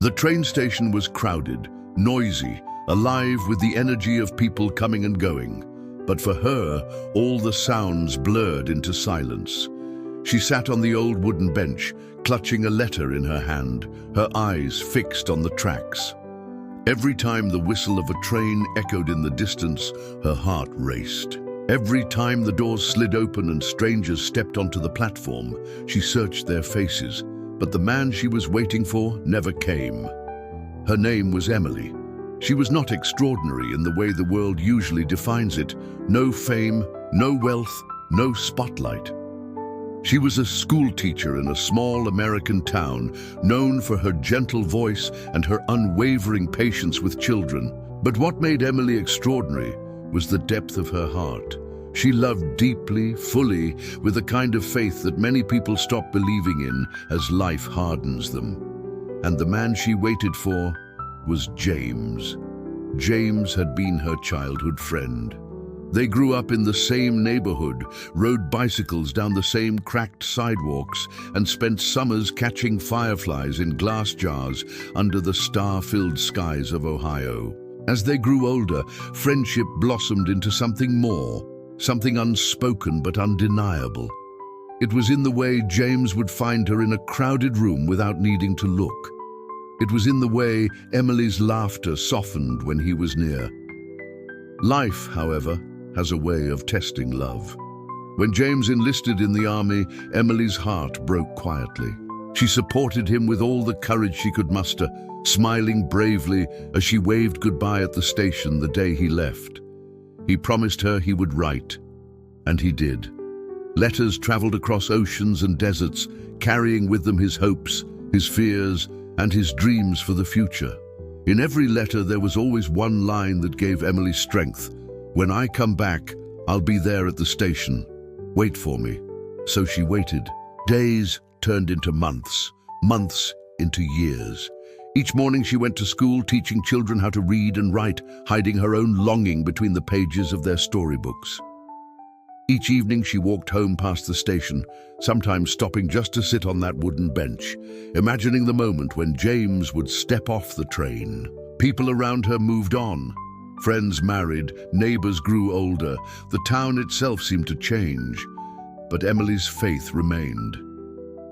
The train station was crowded, noisy, alive with the energy of people coming and going. But for her, all the sounds blurred into silence. She sat on the old wooden bench, clutching a letter in her hand, her eyes fixed on the tracks. Every time the whistle of a train echoed in the distance, her heart raced. Every time the doors slid open and strangers stepped onto the platform, she searched their faces, but the man she was waiting for never came. Her name was Emily. She was not extraordinary in the way the world usually defines it. No fame, no wealth, no spotlight. She was a school teacher in a small American town, known for her gentle voice and her unwavering patience with children. But what made Emily extraordinary was the depth of her heart. She loved deeply, fully, with a kind of faith that many people stop believing in as life hardens them. And the man she waited for was James. James had been her childhood friend. They grew up in the same neighborhood, rode bicycles down the same cracked sidewalks, and spent summers catching fireflies in glass jars under the star-filled skies of Ohio. As they grew older, friendship blossomed into something more, something unspoken but undeniable. It was in the way James would find her in a crowded room without needing to look. It was in the way Emily's laughter softened when he was near. Life, however, has a way of testing love. When James enlisted in the army, Emily's heart broke quietly. She supported him with all the courage she could muster, smiling bravely as she waved goodbye at the station the day he left. He promised her he would write, and he did. Letters traveled across oceans and deserts, carrying with them his hopes, his fears, and his dreams for the future. In every letter there was always one line that gave Emily strength. "When I come back, I'll be there at the station. Wait for me." So she waited. Days turned into months, months into years. Each morning she went to school, teaching children how to read and write, hiding her own longing between the pages of their storybooks. Each evening she walked home past the station, sometimes stopping just to sit on that wooden bench, imagining the moment when James would step off the train. People around her moved on. Friends married, neighbors grew older, the town itself seemed to change. But Emily's faith remained.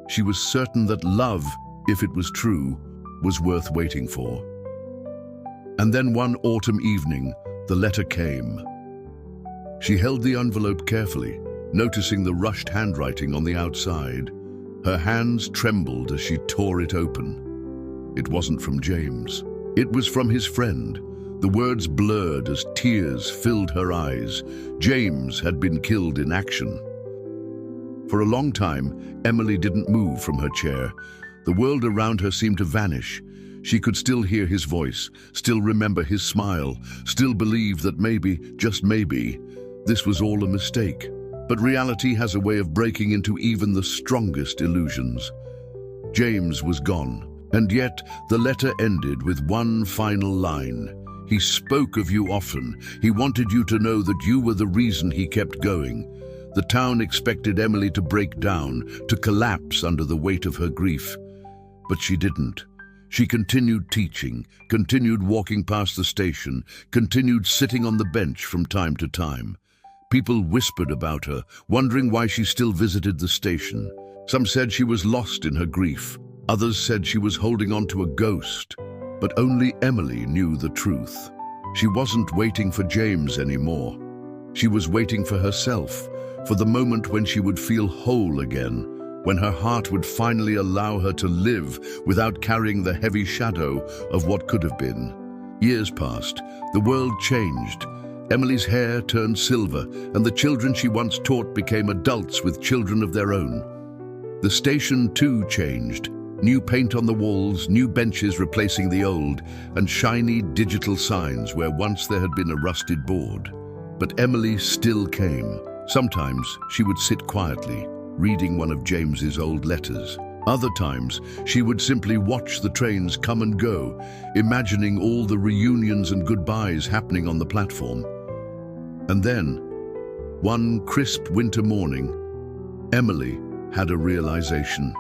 She was certain that love, if it was true, was worth waiting for. And then one autumn evening, the letter came. She held the envelope carefully, noticing the rushed handwriting on the outside. Her hands trembled as she tore it open. It wasn't from James. It was from his friend. The words blurred as tears filled her eyes. James had been killed in action. For a long time, Emily didn't move from her chair. The world around her seemed to vanish. She could still hear his voice, still remember his smile, still believe that maybe, just maybe, this was all a mistake. But reality has a way of breaking into even the strongest illusions. James was gone, and yet the letter ended with one final line. He spoke of you often. He wanted you to know that you were the reason he kept going. The town expected Emily to break down, to collapse under the weight of her grief. But she didn't. She continued teaching, continued walking past the station, continued sitting on the bench from time to time. People whispered about her, wondering why she still visited the station. Some said she was lost in her grief. Others said she was holding on to a ghost. But only Emily knew the truth. She wasn't waiting for James anymore. She was waiting for herself, for the moment when she would feel whole again, when her heart would finally allow her to live without carrying the heavy shadow of what could have been. Years passed. The world changed. Emily's hair turned silver, and the children she once taught became adults with children of their own. The station, too, changed. New paint on the walls, new benches replacing the old, and shiny digital signs where once there had been a rusted board. But Emily still came. Sometimes she would sit quietly, reading one of James's old letters. Other times, she would simply watch the trains come and go, imagining all the reunions and goodbyes happening on the platform. And then, one crisp winter morning, Emily had a realization.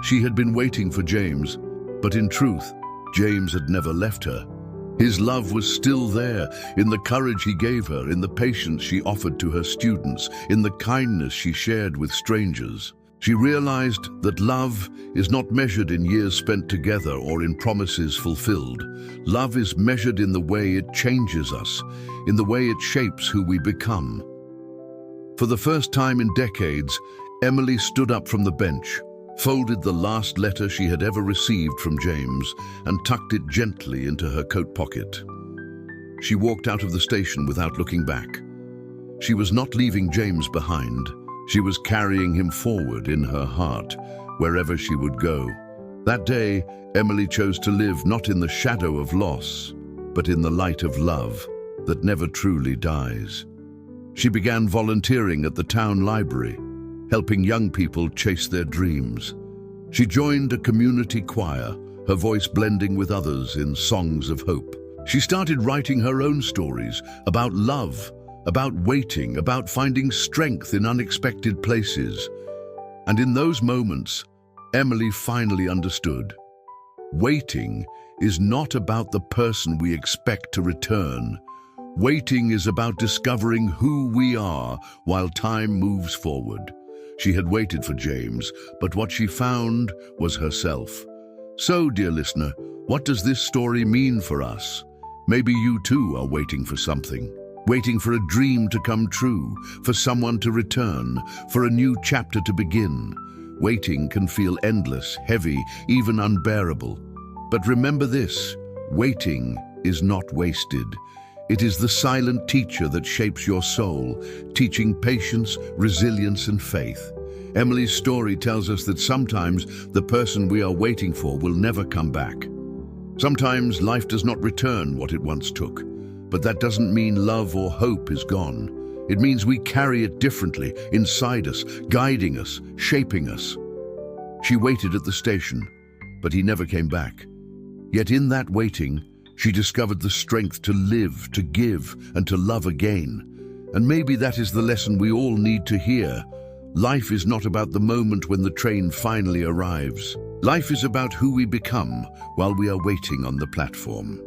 She had been waiting for James, But in truth, James had never left her. His love was still there, in the courage he gave her, in the patience she offered to her students, in the kindness she shared with strangers. She realized that love is not measured in years spent together or in promises fulfilled. Love is measured in the way it changes us, in the way it shapes who we become. For the first time in decades, Emily stood up from the bench, folded the last letter she had ever received from James, and tucked it gently into her coat pocket. She walked out of the station without looking back. She was not leaving James behind. She was carrying him forward in her heart, wherever she would go. That day, Emily chose to live not in the shadow of loss, but in the light of love that never truly dies. She began volunteering at the town library, helping young people chase their dreams. She joined a community choir, her voice blending with others in songs of hope. She started writing her own stories about love, about waiting, about finding strength in unexpected places. And in those moments, Emily finally understood. Waiting is not about the person we expect to return. Waiting is about discovering who we are while time moves forward. She had waited for James, but what she found was herself. So, dear listener, what does this story mean for us? Maybe you too are waiting for something. Waiting for a dream to come true, for someone to return, for a new chapter to begin. Waiting can feel endless, heavy, even unbearable. But remember this, waiting is not wasted. It is the silent teacher that shapes your soul, teaching patience, resilience, and faith. Emily's story tells us that sometimes the person we are waiting for will never come back. Sometimes life does not return what it once took. But that doesn't mean love or hope is gone. It means we carry it differently, inside us, guiding us, shaping us. She waited at the station, but he never came back. Yet in that waiting, she discovered the strength to live, to give, and to love again. And maybe that is the lesson we all need to hear. Life is not about the moment when the train finally arrives. Life is about who we become while we are waiting on the platform.